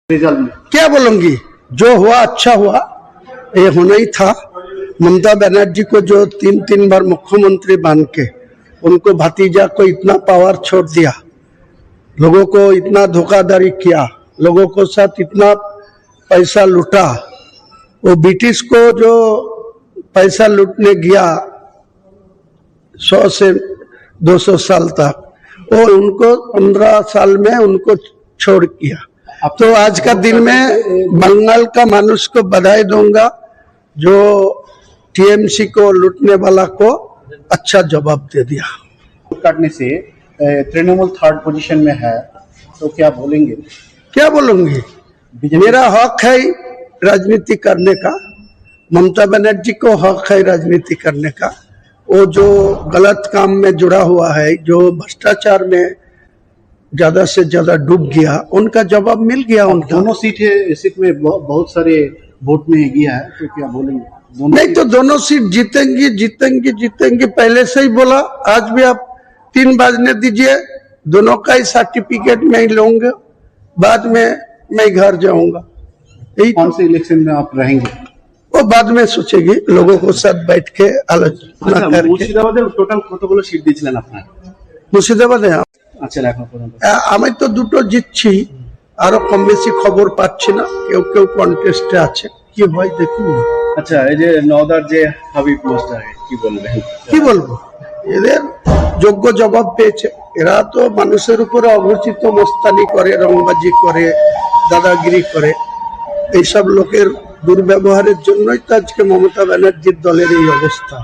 Result में क्या बोलूंगी, जो हुआ अच्छा हुआ, ये होना ही था। ममता बनर्जी को जो तीन बार मुख्यमंत्री बन के उनको भतीजा को इतना पावर छोड़ दिया, लोगों को इतना धोखाधड़ी किया, लोगों को साथ इतना पैसा लूटा, वो ब्रिटिश को जो पैसा लूटने गया 100 से 200 साल तक, वो उनको 15 साल में उनको छोड़ किया। तो आज का दिन में बंगाल का मानुष को बधाई दूंगा, जो टीएमसी को लूटने वाला को अच्छा जवाब दे दिया। काटने से तृणमूल 3rd पोजीशन में है, तो क्या बोलेंगे? क्या बोलूंगी, मेरा हक है राजनीति करने का, ममता बनर्जी को हक है राजनीति करने का। वो जो गलत काम में जुड़ा हुआ है, जो भ्रष्टाचार में ज्यादा से ज्यादा डूब गया, उनका जवाब मिल गया। उनका दोनों सीट में बहुत सारे वोट में गया है, तो क्या बोलेंगे? नहीं तो दोनों सीट जीतेंगी जीतेंगी जीतेंगी, पहले से ही बोला। आज भी आप 3 बजने दीजिए, दोनों का ही सर्टिफिकेट मैं ही लूंगा, बाद में मैं घर जाऊंगा। कौन से इलेक्शन में आप रहेंगे वो बाद में सोचेगी, लोगों को साथ बैठ के आलोचना करके। মুর্শিদাবাদে টোটাল কতগুলো সিট দিয়েছিলেন আপনারা? মুর্শিদাবাদে আচ্ছা, এখন পর্যন্ত আমি তো দুটো জিতছি, আরো কম বেশি খবর পাচ্ছি না, কেউ কেউ কন্টেস্টে আছে, কি হয় দেখুন না। আচ্ছা, এই যে নওদার যে হাবিব মাস্টার, কি বলবেন? কি বলবো, এদের যোগ্য জবাব পেয়েছে। এরা তো মানুষের উপরে অঘোষিত মস্তানি করে, রংবাজি করে, দাদাগিরি করে। এইসব লোকের দুর্ব্যবহারের জন্যই তো আজকে মমতা ব্যানার্জির দলের এই অবস্থা।